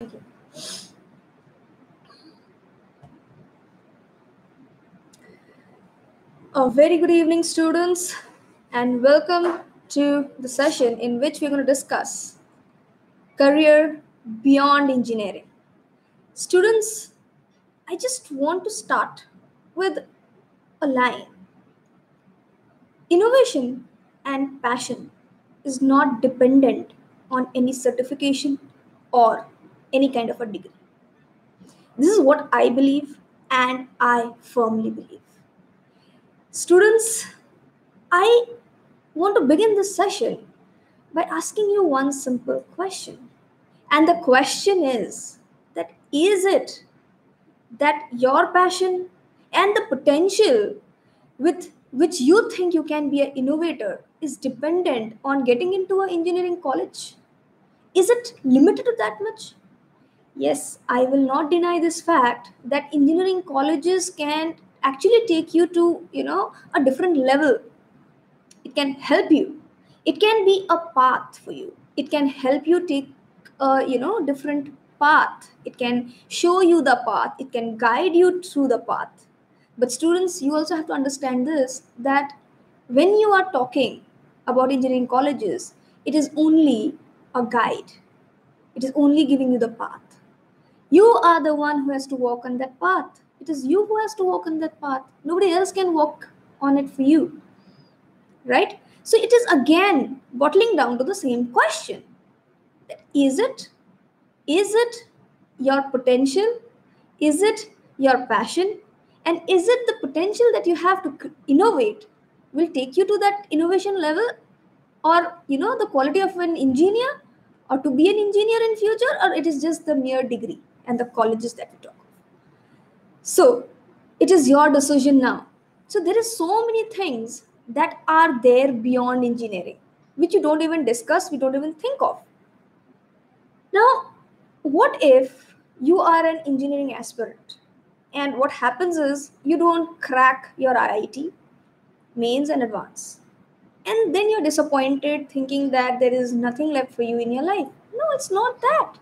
Thank you. A very good evening, students, and welcome to the session in which we're going to discuss career beyond engineering. Students, I just want to start with a line. Innovation and passion is not dependent on any certification or any kind of a degree. This is what I believe and I firmly believe. Students, I want to begin this session by asking you one simple question. And the question is that is it that your passion and the potential with which you think you can be an innovator is dependent on getting into an engineering college? Is it limited to that much? Yes, I will not deny this fact that engineering colleges can actually take you to, a different level. It can help you. It can be a path for you. It can help you take a, different path. It can show you the path. It can guide you through the path. But students, you also have to understand this, that when you are talking about engineering colleges, it is only a guide. It is only giving you the path. You are the one who has to walk on that path. It is you who has to walk on that path. Nobody else can walk on it for you, right? So it is again bottling down to the same question. Is it your potential? Is it your passion? And is it the potential that you have to innovate will take you to that innovation level, or the quality of an engineer, or to be an engineer in future, or it is just the mere degree and the colleges that we talk of? So it is your decision now. So there is so many things that are there beyond engineering, which you don't even discuss, we don't even think of. Now, what if you are an engineering aspirant and what happens is you don't crack your IIT, mains and advance, and then you're disappointed thinking that there is nothing left for you in your life? No, it's not that.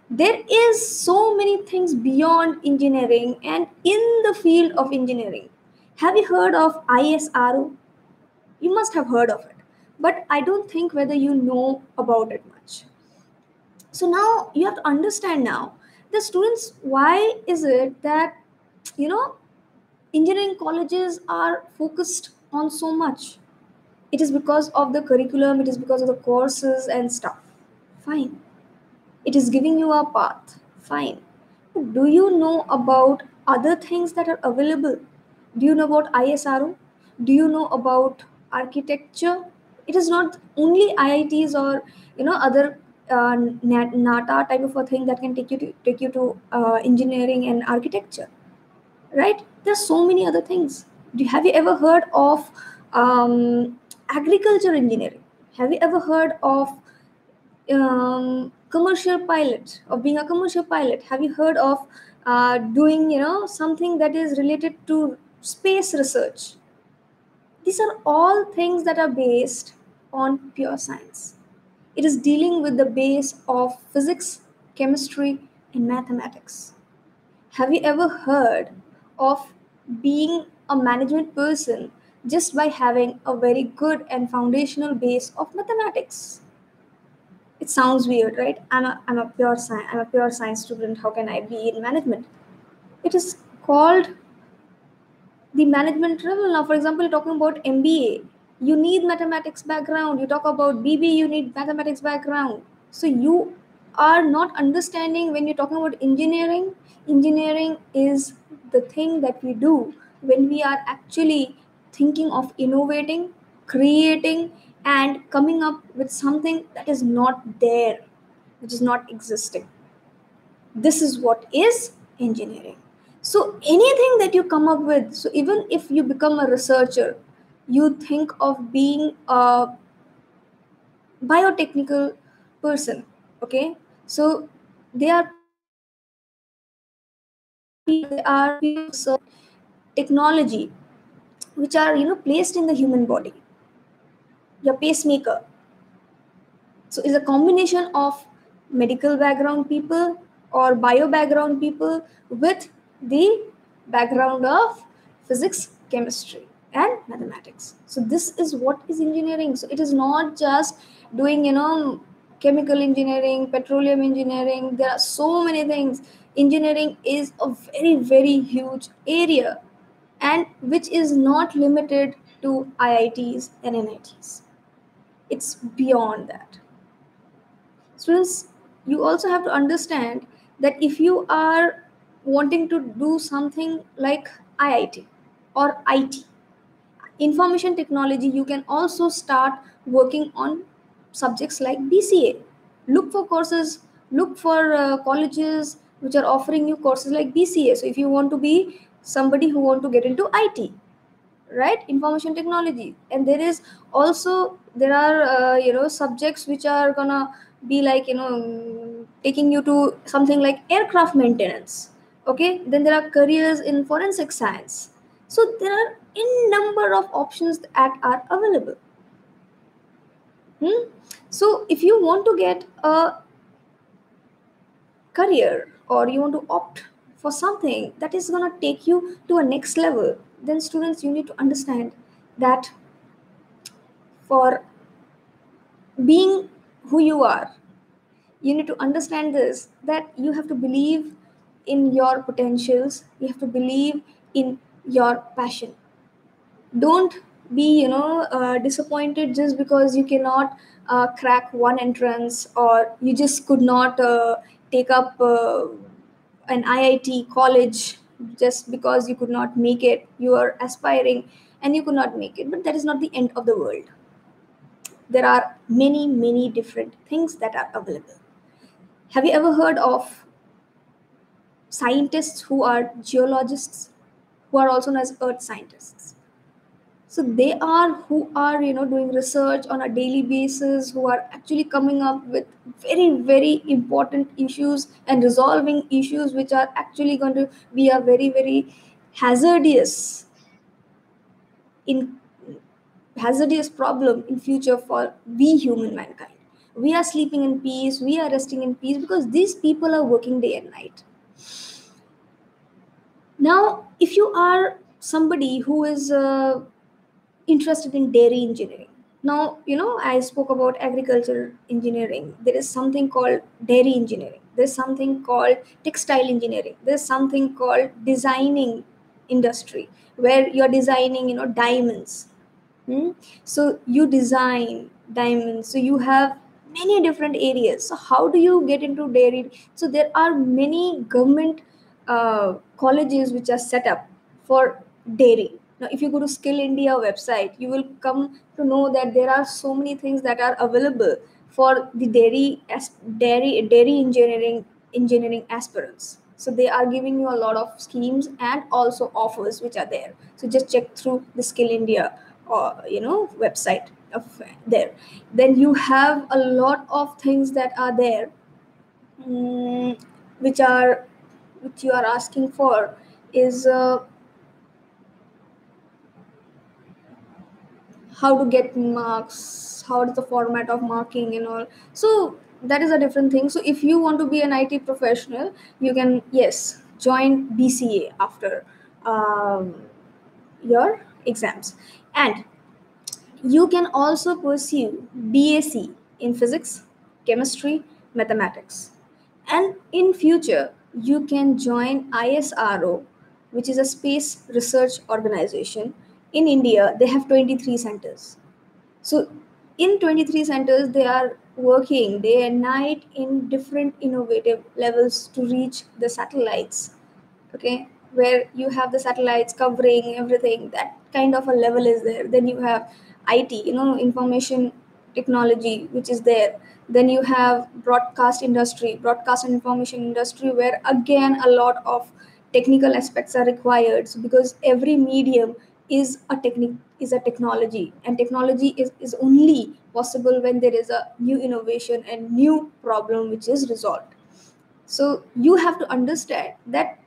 There is so many things beyond engineering and in the field of engineering. Have you heard of ISRO? You must have heard of it, but I don't think whether you know about it much. So now you have to understand now the students, why is it that you know engineering colleges are focused on so much? It is because of the curriculum, it is because of the courses and stuff. Fine. It is giving you a path. Fine. But do you know about other things that are available? Do you know about ISRO? Do you know about architecture? It is not only IITs or other NATA type of a thing that can take you to engineering and architecture, right? There's so many other things. Have you ever heard of agriculture engineering? Have you ever heard of commercial pilot, of being a commercial pilot? Have you heard of doing something that is related to space research? These are all things that are based on pure science. It is dealing with the base of physics, chemistry, and mathematics. Have you ever heard of being a management person just by having a very good and foundational base of mathematics? It sounds weird, right? I'm a pure science student. How can I be in management? It is called the management level. Now, for example, talking about MBA, you need mathematics background. You talk about BB, you need mathematics background. So you are not understanding when you're talking about engineering. Engineering is the thing that we do when we are actually thinking of innovating, creating, and coming up with something that is not there, which is not existing. This is what is engineering. So anything that you come up with, so even if you become a researcher, you think of being a biotechnical person, okay? So they are technology which are placed in the human body. Your pacemaker, so it's a combination of medical background people or bio background people with the background of physics, chemistry and mathematics. So this is what is engineering. So it is not just doing, chemical engineering, petroleum engineering. There are so many things. Engineering is a very very huge area, and which is not limited to IITs and NITs. It's beyond that. Students, you also have to understand that if you are wanting to do something like IIT or IT, information technology, you can also start working on subjects like BCA. Look for courses, look for colleges which are offering you courses like BCA. So if you want to be somebody who want to get into IT, right, information technology, and there are subjects which are gonna be like, taking you to something like aircraft maintenance. Okay, then there are careers in forensic science. So there are in number of options that are available. So if you want to get a career, or you want to opt for something that is going to take you to a next level, then students, you need to understand that for being who you are, you need to understand this, that you have to believe in your potentials, you have to believe in your passion. Don't be, disappointed just because you cannot crack one entrance, or you just could not take up an IIT college just because you could not make it. You are aspiring and you could not make it, but that is not the end of the world. There are many many different things that are available. Have you ever heard of scientists who are geologists, who are also known as earth scientists? So they are who are, doing research on a daily basis, who are actually coming up with very very important issues and resolving issues which are actually going to be a very very hazardous in hazardous problem in future for we human mankind. We are sleeping in peace, we are resting in peace, because these people are working day and night. Now if you are somebody who is interested in dairy engineering, now I spoke about agriculture engineering. There is something called dairy engineering, there's something called textile engineering, there's something called designing industry, where you're designing, diamonds. Hmm? So you design diamonds. So you have many different areas. So how do you get into dairy? So there are many government colleges which are set up for dairy. Now, if you go to Skill India website, you will come to know that there are so many things that are available for the dairy engineering aspirants. So they are giving you a lot of schemes and also offers which are there. So just check through the Skill India or website of there. Then you have a lot of things that are there, mm, which are which you are asking for is how to get marks, how is the format of marking and all. So that is a different thing. So if you want to be an IT professional, you can, yes, join BCA after um, your exams. And you can also pursue BAC in physics, chemistry, mathematics. And in future, you can join ISRO, which is a space research organization. In India, they have 23 centers. So in 23 centers, they are working day and night in different innovative levels to reach the satellites. Okay, where you have the satellites covering everything, that kind of a level is there. Then you have IT, information technology, which is there. Then you have broadcast and information industry, where again a lot of technical aspects are required. So because every medium is a technique, is a technology, and technology is only possible when there is a new innovation and new problem which is resolved. So you have to understand that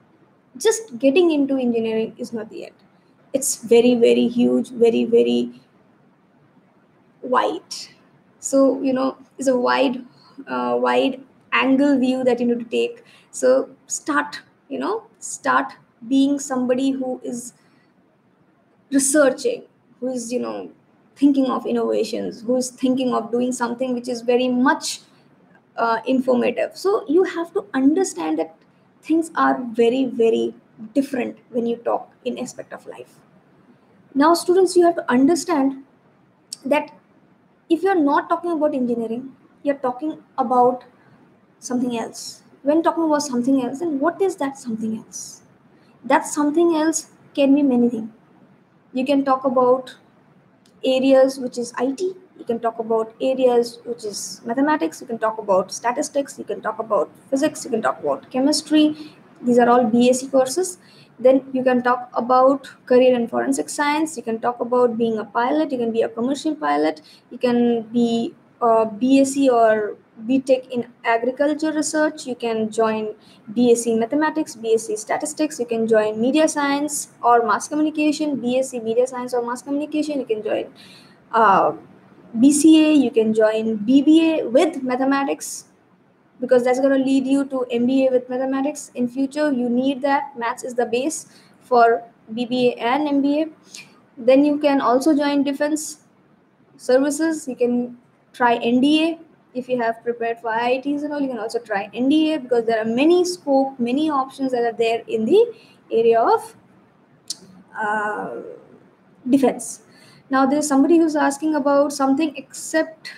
just getting into engineering is not the end. It's very very huge, very very wide. So it's a wide angle view that you need to take. So start being somebody who is researching, who is thinking of innovations, who is thinking of doing something which is very much informative. So you have to understand that things are very, very different when you talk in aspect of life. Now students, you have to understand that if you're not talking about engineering, you're talking about something else. When talking about something else, then what is that something else? That something else can be many things. You can talk about areas which is IT, you can talk about areas which is mathematics, you can talk about statistics, you can talk about physics, you can talk about chemistry. These are all BSc courses. Then you can talk about career in forensic science, you can talk about being a pilot, you can be a commercial pilot, you can be a BSc or B.Tech in agriculture research, you can join BSc in mathematics, BSc statistics, you can join media science or mass communication, BSc media science or mass communication, you can join uh, BCA, you can join BBA with mathematics, because that's going to lead you to MBA with mathematics. In future, you need that. Maths is the base for BBA and MBA. Then you can also join defense services. You can try NDA. If you have prepared for IITs and all, you can also try NDA, because there are many scope, many options that are there in the area of uh, defense. Now there's somebody who's asking about something except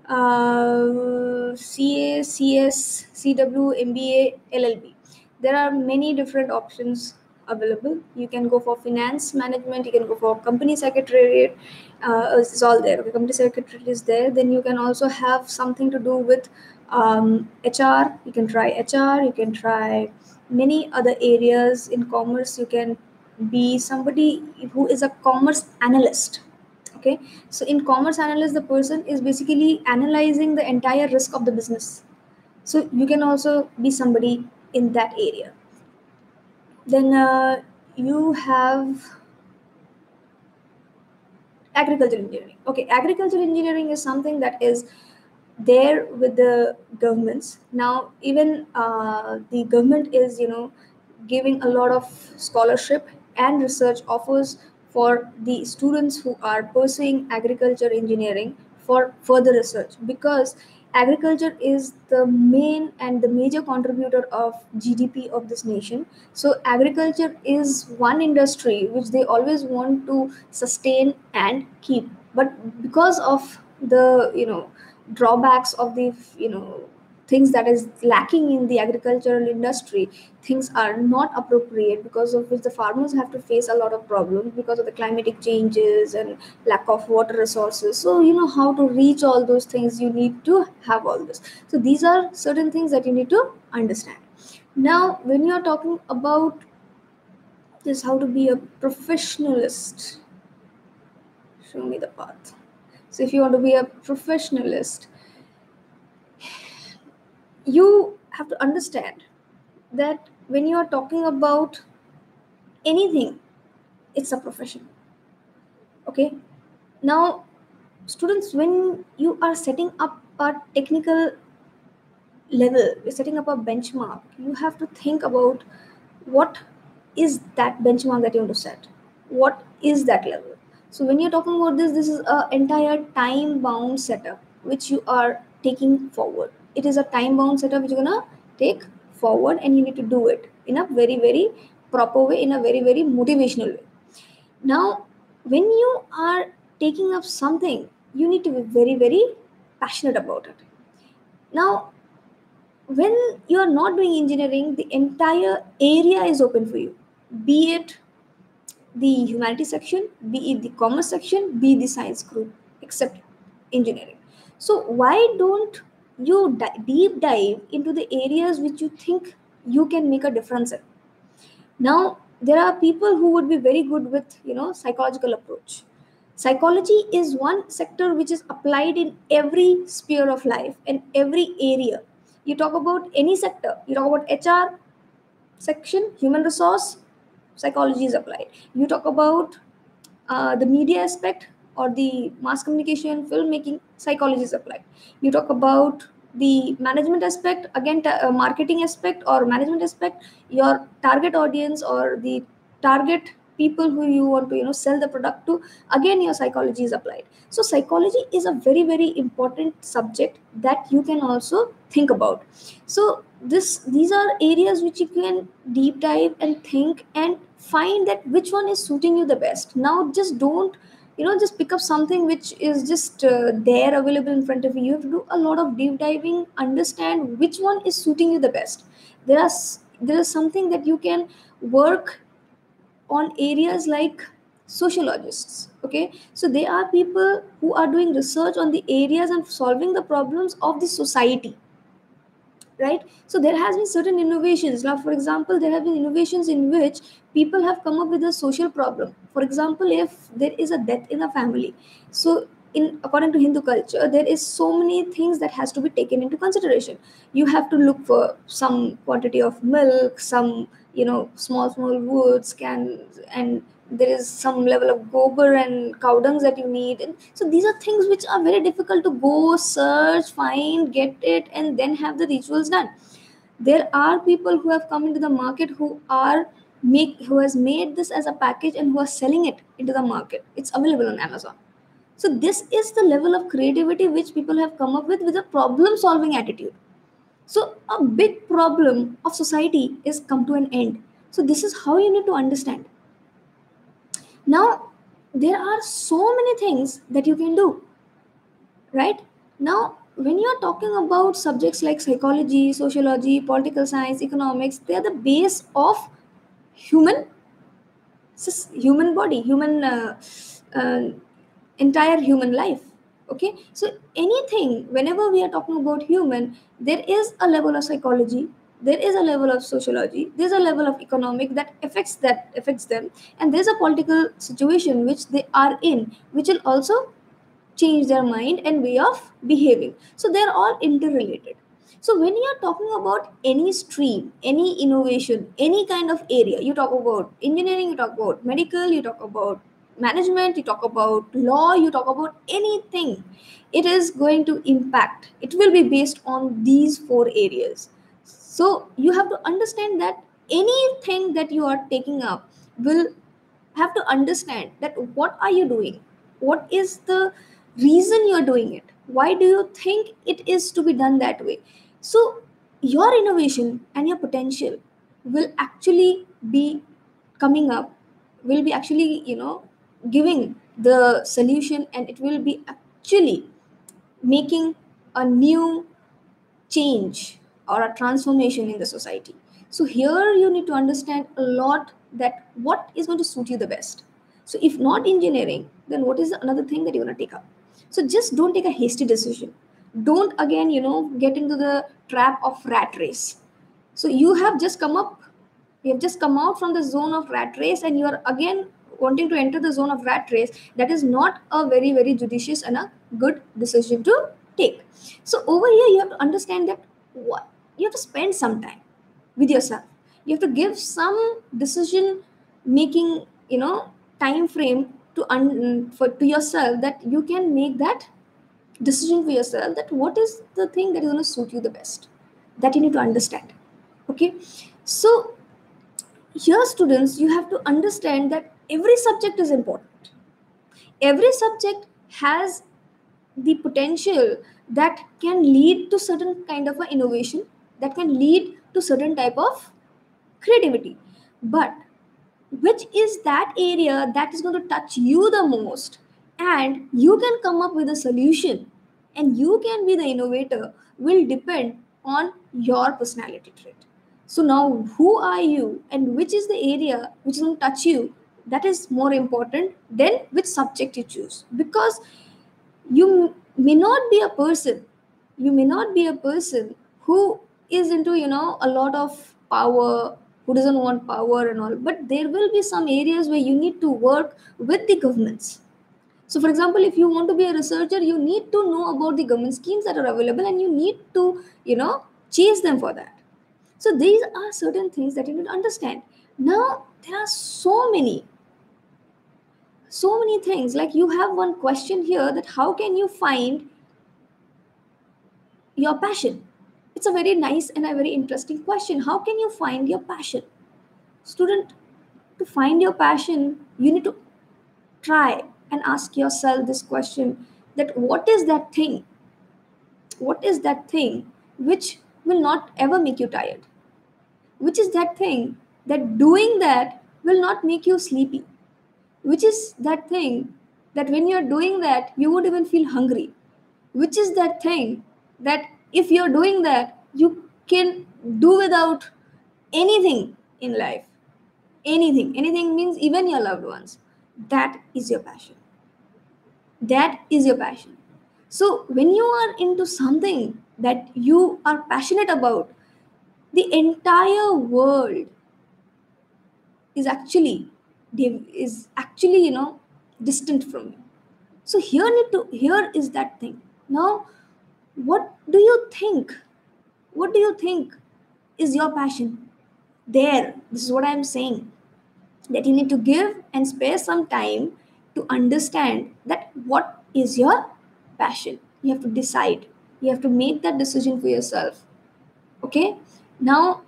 CA, CS, CW, MBA, LLB. There are many different options available. You can go for finance management, you can go for company secretariat. It's all there. Okay, company secretariat is there. Then you can also have something to do with HR. You can try HR. You can try many other areas in commerce. You can be somebody who is a commerce analyst. Okay, so in commerce analyst, the person is basically analyzing the entire risk of the business. So you can also be somebody in that area. Then you have agricultural engineering. Okay, agricultural engineering is something that is there with the governments. Now even the government is giving a lot of scholarship and research offers for the students who are pursuing agriculture engineering for further research, because agriculture is the main and the major contributor of GDP of this nation. So agriculture is one industry which they always want to sustain and keep, but because of the drawbacks of the things that is lacking in the agricultural industry, things are not appropriate, because of which the farmers have to face a lot of problems because of the climatic changes and lack of water resources. So how to reach all those things, you need to have all this. So these are certain things that you need to understand. Now when you are talking about this, how to be a professionalist, show me the path. So if you want to be a professionalist, you have to understand that when you are talking about anything, it's a profession. Okay, now students, when you are setting up a technical level, you're setting up a benchmark, you have to think about what is that benchmark that you want to set, what is that level. So when you're talking about this is a entire time bound setup which you are taking forward. It is a time bound setup which you're gonna take forward, and you need to do it in a very, very proper way, in a very, very motivational way. Now when you are taking up something, you need to be very, very passionate about it. Now when you are not doing engineering, the entire area is open for you, be it the humanities section, be it the commerce section, be the science group, except engineering. So why don't you deep dive into the areas which you think you can make a difference in? Now there are people who would be very good with psychological approach. Psychology is one sector which is applied in every sphere of life and every area. You talk about any sector, you talk about HR section, human resource, psychology is applied. You talk about the media aspect or the mass communication, filmmaking, psychology is applied. You talk about the management aspect, again marketing aspect or management aspect, your target audience or the target people who you want to sell the product to, again your psychology is applied. So psychology is a very very important subject that you can also think about. So these are areas which you can deep dive and think and find that which one is suiting you the best. Now just don't just pick up something which is just there available in front of you. You have to do a lot of deep diving, understand which one is suiting you the best. There is something that you can work on areas like sociologists. Okay, so they are people who are doing research on the areas and solving the problems of the society, right? So there has been certain innovations. Now for example, there have been innovations in which people have come up with a social problem. For example, if there is a death in a family, so in according to Hindu culture, there is so many things that has to be taken into consideration. You have to look for some quantity of milk, some small woods can, and there is some level of gobar and cow dungs that you need. And so these are things which are very difficult to go search, find, get it, and then have the rituals done. There are people who have come into the market who has made this as a package and who are selling it into the market. It's available on Amazon. So this is the level of creativity which people have come up with a problem solving attitude. So a big problem of society is come to an end. So this is how you need to understand. Now, there are so many things that you can do, right? Now, when you are talking about subjects like psychology, sociology, political science, economics, they are the base of human human body, human uh, entire human life. Okay, so anything, whenever we are talking about human, there is a level of psychology, there is a level of sociology, there's a level of economic that affects them, and there's a political situation which they are in, which will also change their mind and way of behaving. So they're all interrelated. So when you're talking about any stream, any innovation, any kind of area, you talk about engineering, you talk about medical, you talk about management, you talk about law, you talk about anything, it is going to impact. It will be based on these four areas. So you have to understand that anything that you are taking up will have to understand that what are you doing, what is the reason you're doing it, why do you think it is to be done that way. So your innovation and your potential will actually be coming up, will be actually giving the solution, and it will be actually making a new change or a transformation in the society. So here you need to understand a lot that what is going to suit you the best. So if not engineering, then what is another thing that you're going to take up? So just don't take a hasty decision. Don't again get into the trap of rat race. So you have just come out from the zone of rat race, and you are again wanting to enter the zone of rat race. That is not a very very judicious and a good decision to take. So over here you have to understand that what you have to spend some time with yourself. You have to give some decision making time frame to yourself, that you can make that decision for yourself, that what is the thing that is going to suit you the best, that you need to understand. Okay, so here students, you have to understand that every subject is important. Every subject has the potential that can lead to certain kind of a innovation, that can lead to certain type of creativity. But which is that area that is going to touch you the most, and you can come up with a solution and you can be the innovator, will depend on your personality trait. So now who are you and which is the area which is going to touch you, that is more important than which subject you choose. Because you may not be a person, who is into a lot of power, who doesn't want power and all, but there will be some areas where you need to work with the governments. So for example, if you want to be a researcher, you need to know about the government schemes that are available, and you need to chase them for that. So these are certain things that you need to understand. Now there are so many things. Like, you have one question here, that how can you find your passion? It's a very nice and a very interesting question. How can you find your passion? Student, to find your passion, you need to try and ask yourself this question, that what is that thing? What is that thing which will not ever make you tired? Which is that thing that doing that will not make you sleepy? Which is that thing that when you're doing that, you won't even feel hungry? Which is that thing that if you're doing that, you can do without anything in life? Anything means even your loved ones. That is your passion. That is your passion. So when you are into something that you are passionate about, the entire world is actually distant from you. So here is that thing. Now, what do you think? What do you think is your passion? There, this is what I'm saying, that you need to give and spare some time to understand that what is your passion. You have to decide. You have to make that decision for yourself. Okay? Now,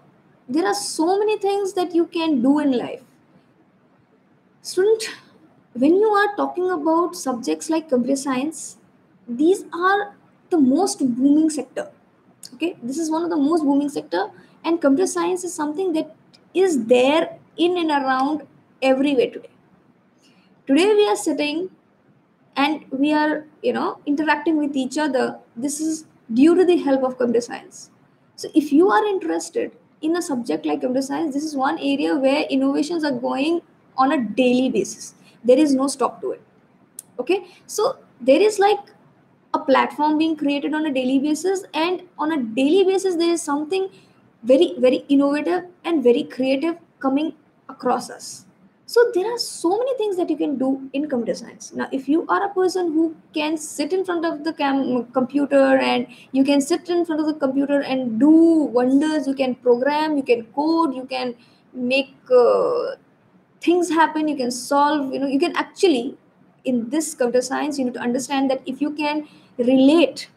there are so many things that you can do in life. Student, when you are talking about subjects like computer science, these are the most booming sector. Okay, this is one of the most booming sector, and computer science is something that is there in and around everywhere today. Today we are sitting and we are interacting with each other. This is due to the help of computer science. So if you are interested in a subject like computer science, this is one area where innovations are going on a daily basis. There is no stop to it. Okay, so there is like a platform being created on a daily basis, and on a daily basis there is something very very innovative and very creative coming across us. So there are so many things that you can do in computer science. Now if you are a person who can sit in front of the computer, and you can sit in front of the computer and do wonders, you can program, you can code, you can make things happen, you can solve, you can actually, in this computer science, you need to understand that if you can relate,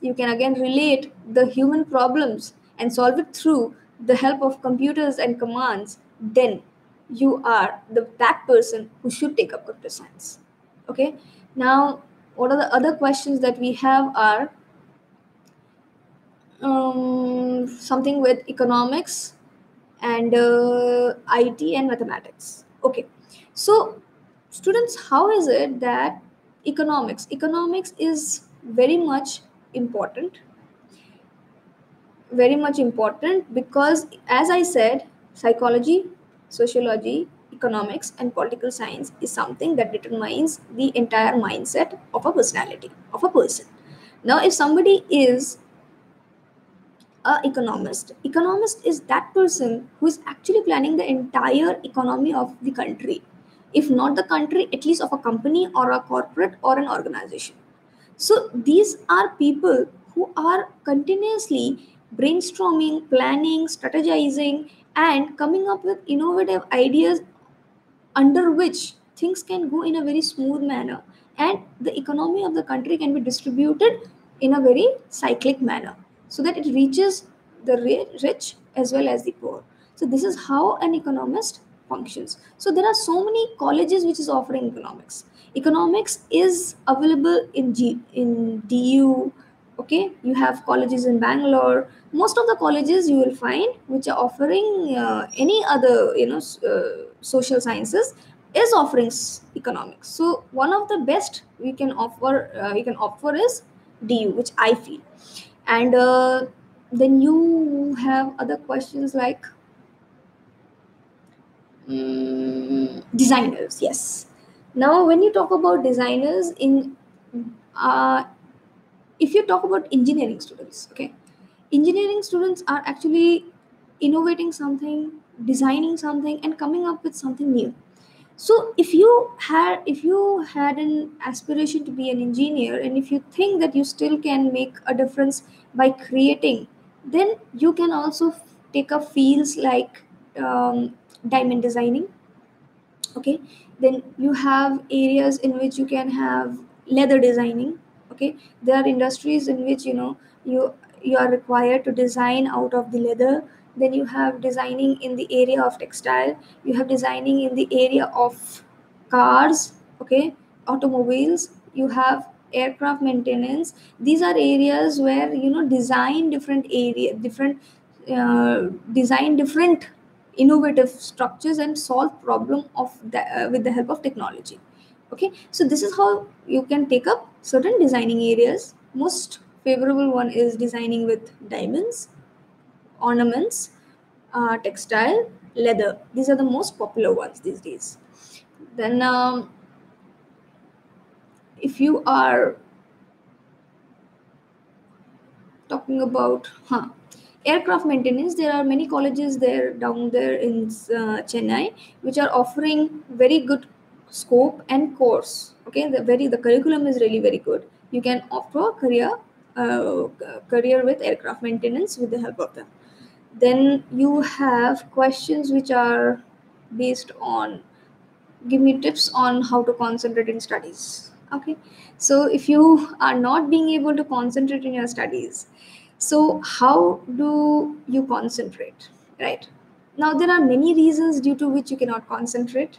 you can again relate the human problems and solve it through the help of computers and commands, then you are that person who should take up computer science. Okay, now what are the other questions that we have are something with economics and IT and mathematics. Okay, so students, how is it that economics is important, very much important, because as I said, psychology, sociology, economics, and political science is something that determines the entire mindset of a personality of a person. Now, if somebody is a economist is that person who is actually planning the entire economy of the country, if not the country, at least of a company or a corporate or an organization. So these are people who are continuously brainstorming, planning, strategizing, and coming up with innovative ideas under which things can go in a very smooth manner, and the economy of the country can be distributed in a very cyclic manner, so that it reaches the rich as well as the poor. So this is how an economist functions. So there are so many colleges which is offering economics is available in DU. Okay, you have colleges in Bangalore. Most of the colleges you will find which are offering any other social sciences is offering economics. So one of the best we can offer is DU, which I feel. And then you have other questions like designers. Yes, now when you talk about designers in uh, if you talk about engineering students, okay, engineering students are actually innovating something, designing something, and coming up with something new. So if you had an aspiration to be an engineer, and if you think that you still can make a difference by creating, then you can also take up fields like diamond designing. Okay, then you have areas in which you can have leather designing. Okay, there are industries in which you you are required to design out of the leather. Then you have designing in the area of textile. You have designing in the area of cars, okay, automobiles. You have aircraft maintenance. These are areas where design different area, different design different innovative structures and solve problem of with the help of technology. Okay, so this is how you can take up certain designing areas. Most favorable one is designing with diamonds, ornaments, textile, leather. These are the most popular ones these days. Then if you are talking about aircraft maintenance, there are many colleges there down there in Chennai, which are offering very good scope and course. Okay, the curriculum is really very good. You can offer uh, career with aircraft maintenance with the help of them. Then you have questions which are based on, give me tips on how to concentrate in studies. Okay, so if you are not being able to concentrate in your studies, so how do you concentrate, right? Now there are many reasons due to which you cannot concentrate.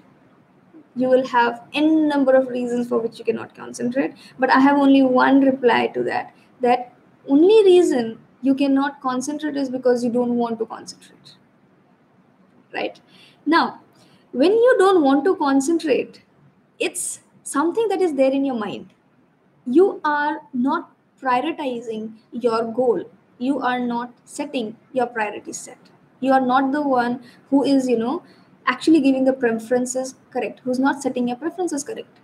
You will have n number of reasons for which you cannot concentrate, but I have only one reply to that. That only reason you cannot concentrate is because you don't want to concentrate, right? Now, when you don't want to concentrate, it's something that is there in your mind. You are not prioritizing your goal. You are not setting your priorities set. You are not the one who is, actually giving the preferences correct, who's not setting your preferences correct.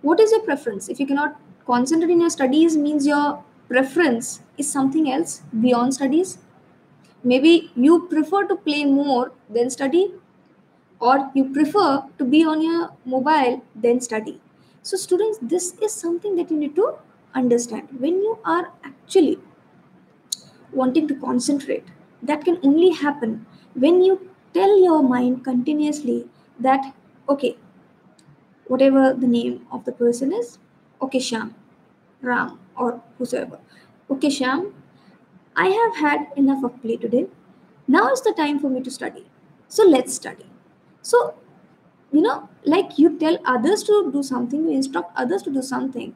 What is your preference? If you cannot concentrate in your studies, means your preference is something else beyond studies. Maybe you prefer to play more than study, or you prefer to be on your mobile than study. So students, this is something that you need to understand. When you are actually wanting to concentrate, that can only happen when you tell your mind continuously that, okay, whatever the name of the person is, okay Sham, Ram, or whosoever, okay Sham, I have had enough of play today. Now is the time for me to study, so let's study. So like you tell others to do something, you instruct others to do something.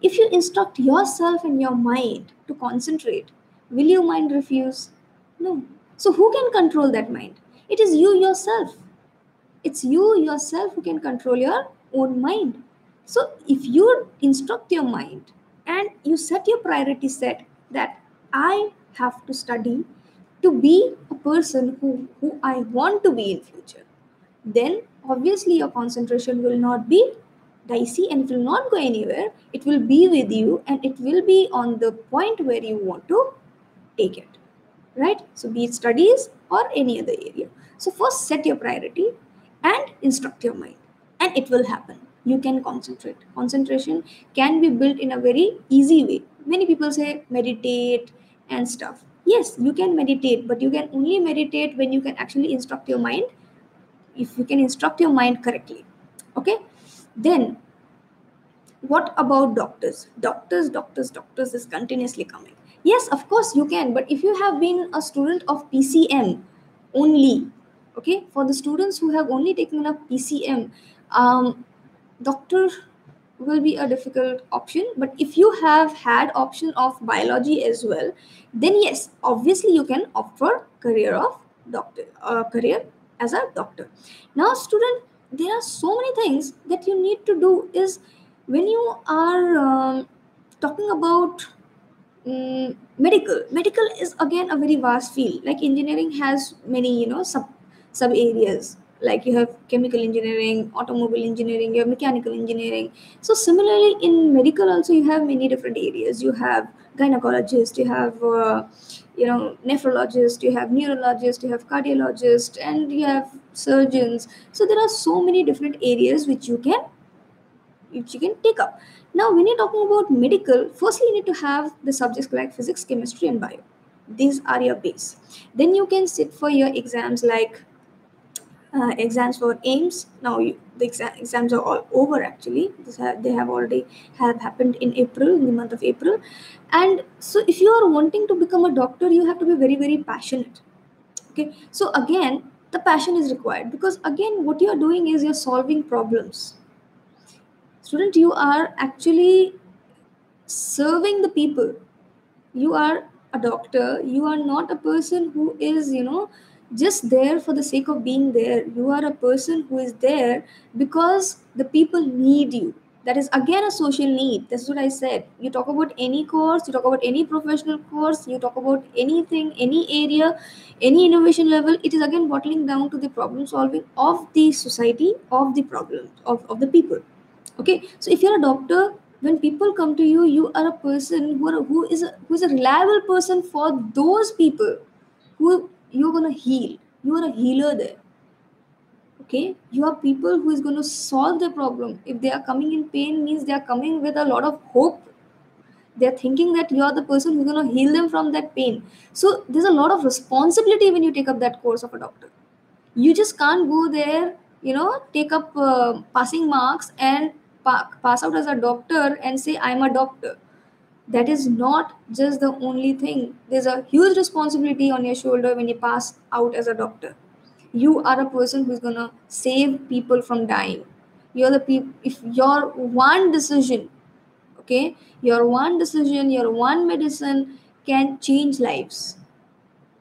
If you instruct yourself and your mind to concentrate, will your mind refuse? No. So who can control that mind? It is you yourself. It's you yourself who can control your own mind. So if you instruct your mind and you set your priority set that I have to study to be a person who I want to be in future, then obviously your concentration will not be dicey and it will not go anywhere. It will be with you and it will be on the point where you want to take it, right? So be it studies or any other area. So first set your priority and instruct your mind, and it will happen. You can concentrate. Concentration can be built in a very easy way. Many people say meditate and stuff. Yes, you can meditate, but you can only meditate when you can actually instruct your mind, if you can instruct your mind correctly. Okay, then what about doctors is continuously coming. Yes, of course you can, but if you have been a student of PCM only, okay, for the students who have only taken up PCM, doctor will be a difficult option. But if you have had option of biology as well, then yes, obviously you can opt for career of doctor, career as a doctor. Now student, there are so many things that you need to do. Is when you are talking about medical is again a very vast field. Like engineering has many sub areas. Like you have chemical engineering, automobile engineering, you have mechanical engineering. So similarly in medical also you have many different areas. You have gynecologist, you have nephrologist, you have neurologist, you have cardiologist, and you have surgeons. So there are so many different areas which you can take up. Now, when you're talking about medical, firstly, you need to have the subjects like physics, chemistry, and bio. These are your base. Then you can sit for your exams like exams for aims. Now the exams are all over actually. They have already have happened in April, in the month of April. And so if you are wanting to become a doctor, you have to be very, very passionate. Okay, so again, the passion is required, because again what you are doing is you're solving problems. Student, you are actually serving the people. You are a doctor. You are not a person who is, just there for the sake of being there. You are a person who is there because the people need you. That is again a social need. That's what I said. You talk about any course, you talk about any professional course, you talk about anything, any area, any innovation level, it is again bottling down to the problem solving of the society, of the problem of the people. Okay, so if you're a doctor, when people come to you, you are a person who is a reliable person for those people who you're going to heal. You are a healer there. Okay, you are people who is going to solve the problem. If they are coming in pain, means they are coming with a lot of hope. They are thinking that you are the person who's going to heal them from that pain. So there's a lot of responsibility when you take up that course of a doctor. You just can't go there, take up passing marks and pass out as a doctor and say I'm a doctor. That is not just the only thing. There's a huge responsibility on your shoulder when you pass out as a doctor. You are a person who's going to save people from dying. You're the people. If your one decision, okay, your one medicine can change lives.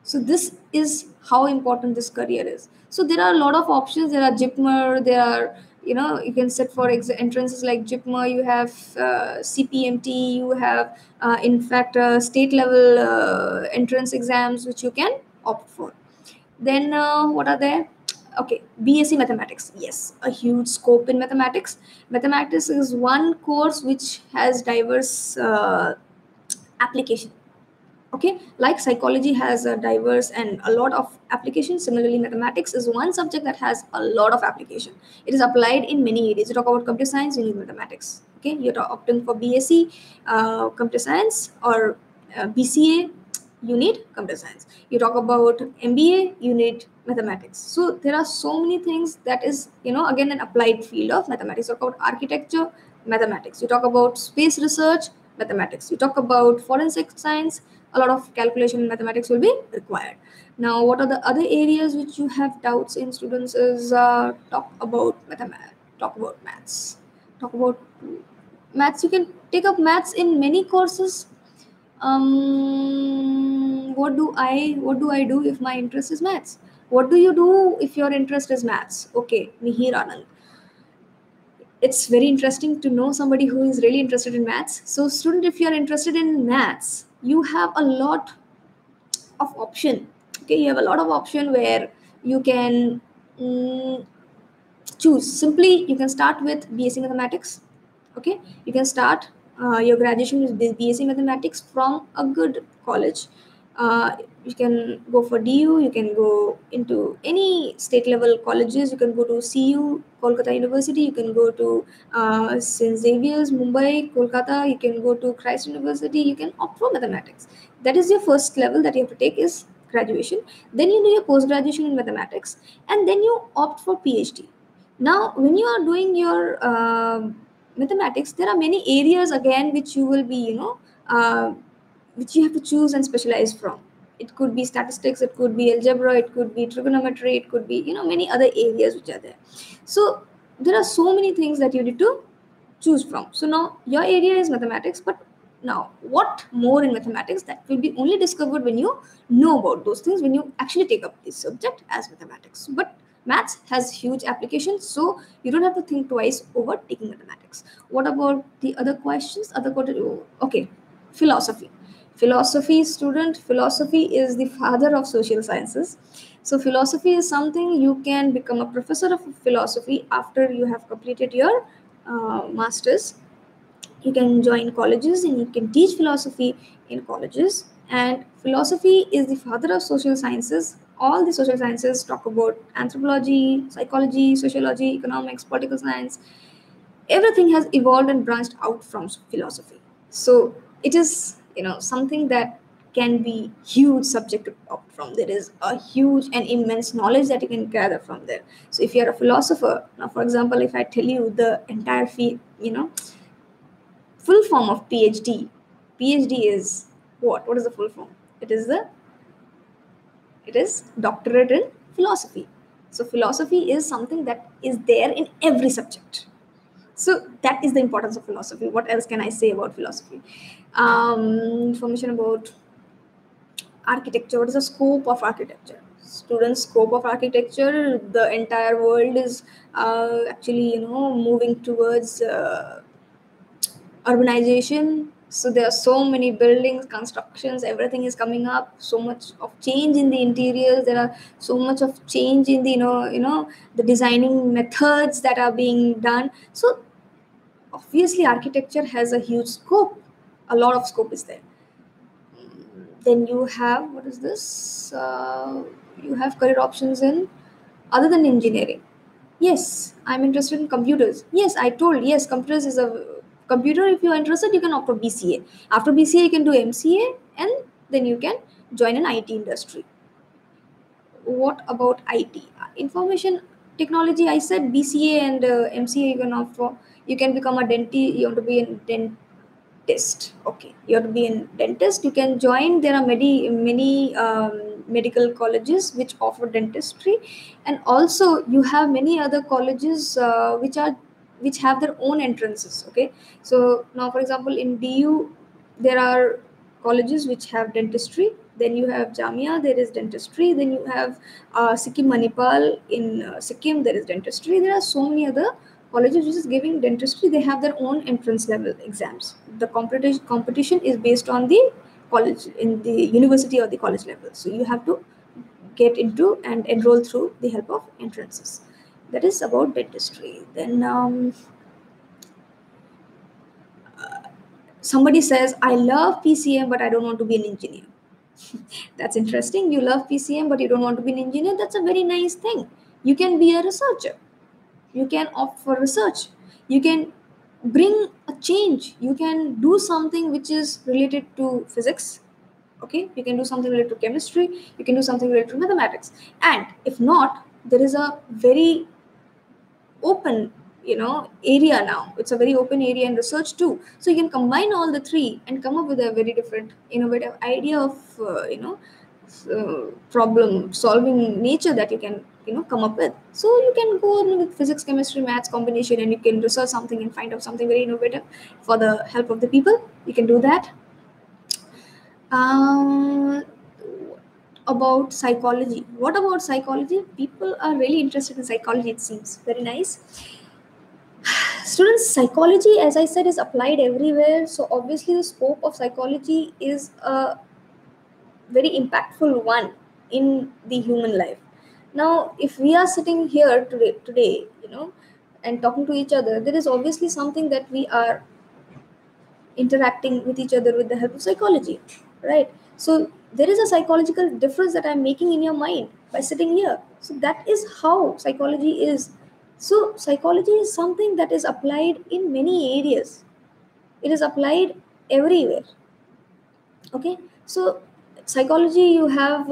So this is how important this career is. So there are a lot of options. There are JIPMER. There are, you can set for entrances like JIPMER. You have CPMT. You have in fact state level entrance exams which you can opt for. Then what are there? Okay, BSc Mathematics. Yes, a huge scope in mathematics. Mathematics is one course which has diverse application. Okay, like psychology has a diverse and a lot of applications. Similarly, mathematics is one subject that has a lot of application. It is applied in many areas. You talk about computer science, you need mathematics. Okay, you're opting for BSc computer science or BCA, you need computer science. You talk about MBA, you need mathematics. So there are so many things that is, again an applied field of mathematics. You talk about architecture, mathematics. You talk about space research, mathematics. You talk about forensic science, a lot of calculation in mathematics will be required. Now, what are the other areas which you have doubts in, students, is talk about mathematics, talk about maths, talk about maths. You can take up maths in many courses. What do I do if my interest is maths? What do you do if your interest is maths? Okay, Mihir Anand. It's very interesting to know somebody who is really interested in maths. So student, if you are interested in maths, you have a lot of option. Okay, you have a lot of option where you can mm, choose. Simply you can start with BSc Mathematics. Okay, you can start your graduation with BSc Mathematics from a good college. You can go for DU, you can go into any state level colleges, you can go to CU Kolkata University, you can go to St Xavier's Mumbai Kolkata, you can go to Christ University. You can opt for mathematics. That is your first level that you have to take, is graduation. Then you do your post graduation in mathematics, and then you opt for PhD. Now when you are doing your mathematics, there are many areas again which you will be, which you have to choose and specialize from. It could be statistics, it could be algebra, it could be trigonometry, it could be, many other areas which are there. So there are so many things that you need to choose from. So now your area is mathematics, but now what more in mathematics, that will be only discovered when you know about those things, when you actually take up this subject as mathematics. But maths has huge applications, so you don't have to think twice over taking mathematics. What about the other questions? Okay, philosophy. Philosophy, student, philosophy is the father of social sciences. So philosophy is something you can become a professor of philosophy after you have completed your masters. You can join colleges and you can teach philosophy in colleges. And philosophy is the father of social sciences. All the social sciences talk about anthropology, psychology, sociology, economics, political science. Everything has evolved and branched out from philosophy. So it is, something that can be huge subject to opt from. There is a huge and immense knowledge that you can gather from there. So if you're a philosopher, now for example, if I tell you the entire full form of PhD is what? What is the full form? It is doctorate in philosophy. So philosophy is something that is there in every subject. So that is the importance of philosophy. What else can I say about philosophy? Information about architecture. What is the scope of architecture? Students, scope of architecture, the entire world is actually moving towards urbanization. So there are so many buildings, constructions, everything is coming up. So much of change in the interiors. There are so much of change in the the designing methods that are being done. So obviously, architecture has a huge scope. A lot of scope is there. Then you have, what is this? You have career options in other than engineering. Yes, I'm interested in computers. Yes, I told, yes, computers is a computer. If you're interested, you can opt for BCA. After BCA, you can do MCA, and then you can join an IT industry. What about IT? Information technology, I said BCA and MCA you can opt for. You can become a dentist. You want to be a dentist. Okay, you have to be a dentist. You can join. There are many medical colleges which offer dentistry, and also you have many other colleges which have their own entrances. Okay, so now for example in DU there are colleges which have dentistry. Then you have Jamia, there is dentistry. Then you have Sikkim Manipal in Sikkim, there is dentistry. There are so many other colleges which is giving dentistry. They have their own entrance level exams. The competition is based on the college in the university or the college level. So you have to get into and enroll through the help of entrances. That is about dentistry. Then somebody says, I love PCM, but I don't want to be an engineer. That's interesting. You love PCM, but you don't want to be an engineer. That's a very nice thing. You can be a researcher. You can opt for research. You can bring a change. You can do something which is related to physics. Okay, you can do something related to chemistry. You can do something related to mathematics. And if not, there is a very open area now. It's a very open area in research too. So you can combine all the three and come up with a very different innovative idea of problem solving nature that you can come up with. So you can go with physics, chemistry, maths combination, and you can research something and find out something very innovative for the help of the people. You can do that. um, about psychology. What about psychology? People are really interested in psychology, it seems. Very nice. Students, psychology, as I said, is applied everywhere. So obviously the scope of psychology is a very impactful one in the human life. Now if we are sitting here today and talking to each other, there is obviously something that we are interacting with each other with the help of psychology, right? So there is a psychological difference that I'm making in your mind by sitting here. So that is how psychology is. So psychology is something that is applied in many areas. It is applied everywhere. Okay, so psychology, you have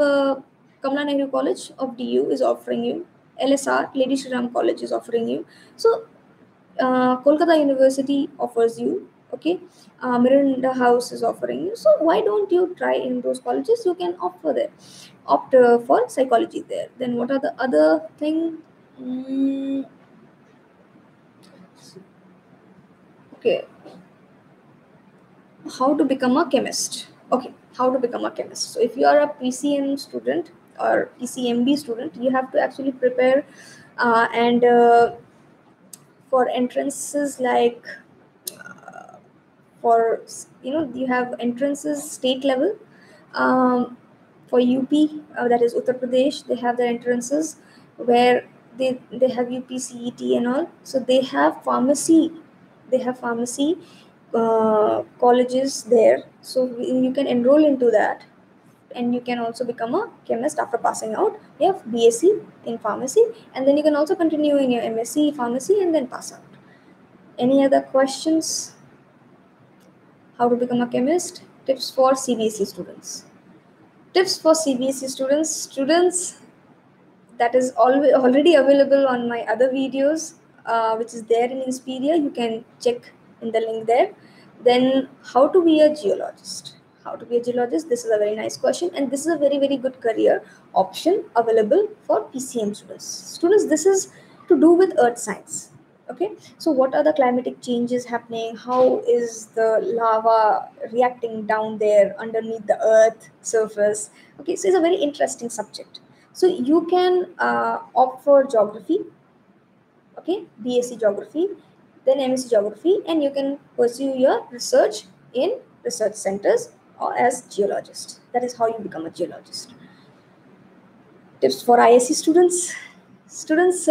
Kamala Nehru College of DU is offering you. LSR, Lady Shri Ram College, is offering you. So Kolkata University offers you. Okay, Miranda House is offering you. So why don't you try in those colleges? You can opt for psychology there. Then what are the other thing? Mm, okay, how to become a chemist. Okay, how to become a chemist. So if you are a PCM student or PCMB student, you have to actually prepare and for entrances like for you have entrances state level. For UP, that is Uttar Pradesh, they have their entrances where they have UPCET and all. So they have pharmacy colleges there. So you can enroll into that, and you can also become a chemist after passing out. You have BSc in pharmacy, and then you can also continue in your MSc pharmacy and then pass out. Any other questions? How to become a chemist? Tips for CBSE students. Tips for CBSE students that is already available on my other videos, which is there in Inspiria. You can check in the link there. Then, how to be a geologist? How to be a geologist? This is a very nice question, and this is a very, very good career option available for PCM students. Students, this is to do with earth science. Okay, so what are the climatic changes happening? How is the lava reacting down there underneath the earth surface? Okay, so it's a very interesting subject. So you can opt for geography, okay, BSc geography, then MSc geography, and you can pursue your research in research centers or as geologist. That is how you become a geologist. Tips for ISC students. Students,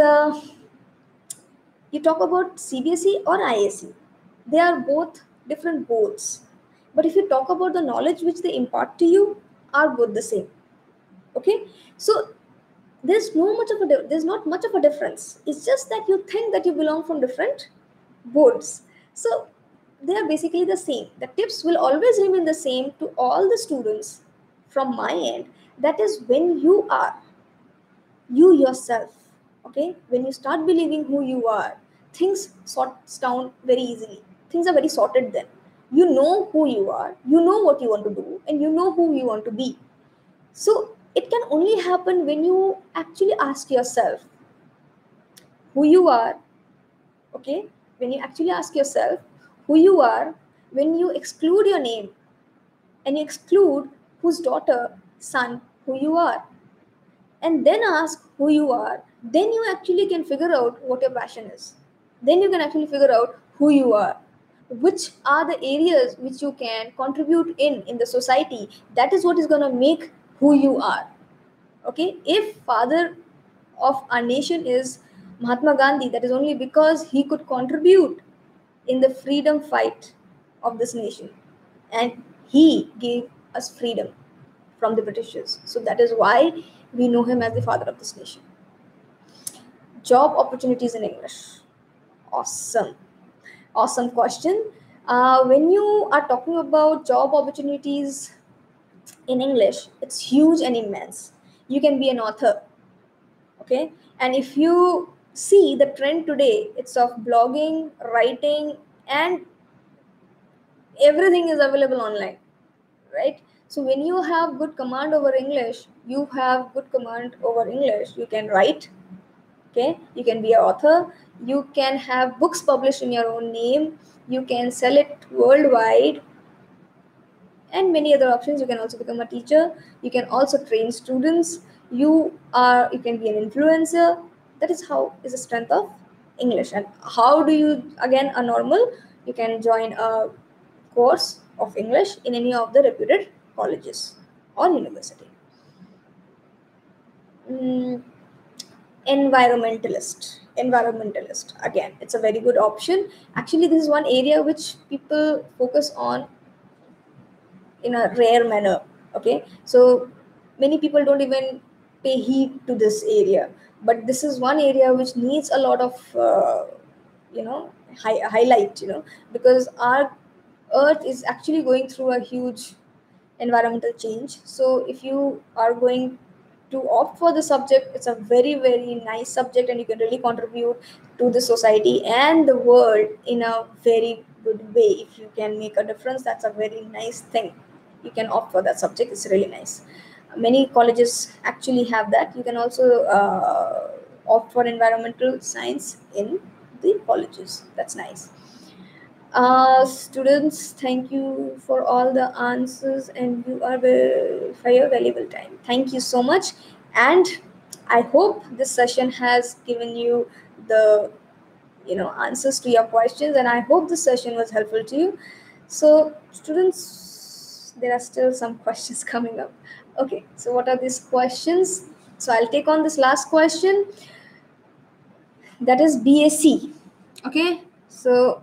you talk about CBSE or ISC. They are both different boards. But if you talk about the knowledge which they impart to you, are both the same. Okay, so there's not much of a difference. It's just that you think that you belong from different boards. So they are basically the same. The tips will always remain the same to all the students from my end. That is, when you are you yourself, okay, when you start believing who you are, things sorts down very easily. Things are very sorted then. You know who you are, you know what you want to do, and you know who you want to be. So it can only happen when you actually ask yourself who you are, okay? When you actually ask yourself who you are, when you exclude your name and you exclude whose daughter, son, who you are, and then ask who you are, then you actually can figure out what your passion is. Then you can actually figure out who you are, which are the areas which you can contribute in the society. That is what is going to make who you are. Okay, if father of our nation is Mahatma Gandhi, that is only because he could contribute in the freedom fight of this nation, and he gave us freedom from the Britishers. So that is why we know him as the father of this nation. Job opportunities in English. Awesome question. When you are talking about job opportunities in English, it's huge and immense. You can be an author, okay, and if you see the trend today, it's of blogging, writing, and everything is available online, right? So when you have good command over English, you have good command over English, you can write, okay, you can be an author, you can have books published in your own name, you can sell it worldwide, and many other options. You can also become a teacher, you can also train students, you can be an influencer. That is how is the strength of English. And how do you, again, a normal, you can join a course of English in any of the reputed colleges or university. Mm, environmentalist, again, it's a very good option. Actually, this is one area which people focus on in a rare manner. Okay, so many people don't even pay heed to this area, but this is one area which needs a lot of you know highlight, because our earth is actually going through a huge environmental change. So if you are going to opt for the subject, it's a very, very nice subject, and you can really contribute to the society and the world in a very good way. If you can make a difference, that's a very nice thing. You can opt for that subject, it's really nice. Many colleges actually have that. You can also opt for environmental science in the colleges. That's nice. Students, thank you for all the answers, and you are for your valuable time. Thank you so much, and I hope this session has given you the answers to your questions, and I hope this session was helpful to you. So, students, there are still some questions coming up. Okay, so what are these questions? So I'll take on this last question. That is BAC. Okay, so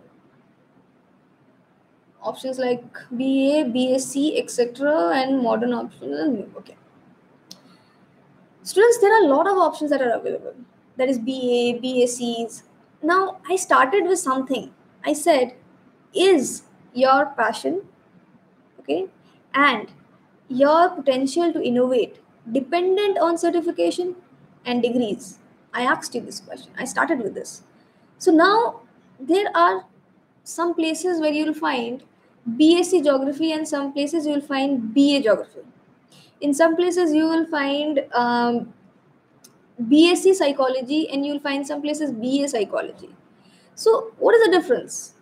options like BA, BSc, etc., and modern options. Okay. Students, there are a lot of options that are available. That is BA, BScs. Now, I started with something. I said, is your passion, okay, and your potential to innovate dependent on certification and degrees? I asked you this question. I started with this. So now there are some places where you'll find BSc Geography and some places you'll find BA Geography. In some places you will find BSc Psychology and you'll find some places BA Psychology. So what is the difference?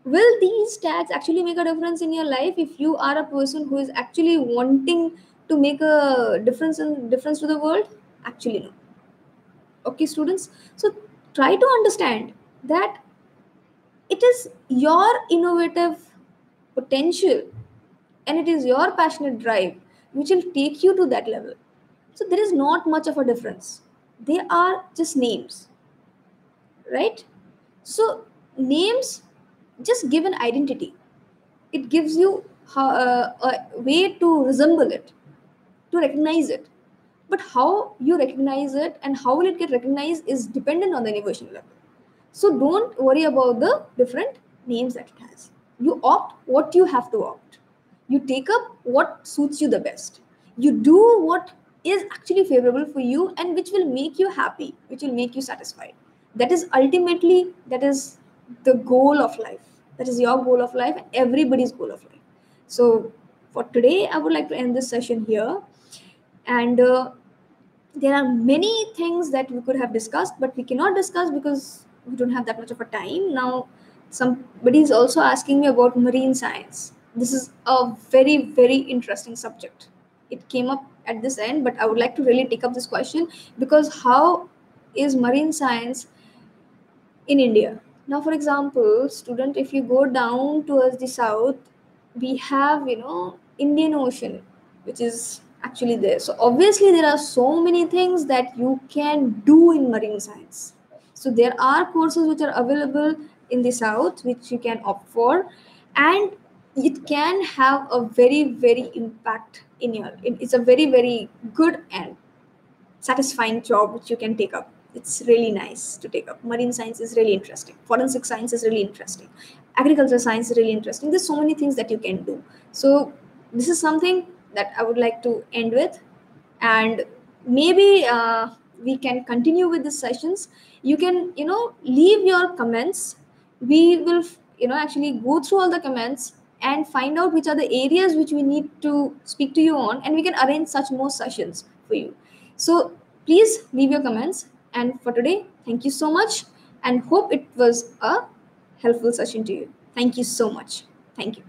Will these tags actually make a difference in your life if you are a person who is actually wanting to make a difference to the world? Actually no. Okay, students, so try to understand that it is your innovative potential and it is your passionate drive which will take you to that level. So there is not much of a difference. They are just names, right? So names just give an identity. It gives you a way to resemble it, to recognize it. But how you recognize it and how will it get recognized is dependent on the innovation level. So don't worry about the different names that it has. You opt what you have to opt. You take up what suits you the best. You do what is actually favorable for you and which will make you happy, which will make you satisfied. That is ultimately, that is the goal of life. That is your goal of life and everybody's goal of life. So for today, I would like to end this session here. And there are many things that we could have discussed, but we cannot discuss because we don't have that much of a time. Now, somebody is also asking me about marine science. This is a very, very interesting subject. It came up at this end, but I would like to really take up this question because how is marine science in India? Now, for example, student, if you go down towards the south, we have, Indian Ocean, which is actually there. So obviously there are so many things that you can do in marine science. So there are courses which are available in the south, which you can opt for, and it can have a very, very impact in your. It's a very, very good and satisfying job which you can take up. It's really nice to take up. Marine science is really interesting. Forensic science is really interesting. Agriculture science is really interesting. There's so many things that you can do. So this is something that I would like to end with, and maybe we can continue with the sessions. You can leave your comments. We will actually go through all the comments and find out which are the areas which we need to speak to you on, and we can arrange such more sessions for you. So please leave your comments. And for today, thank you so much and hope it was a helpful session to you. Thank you so much. Thank you.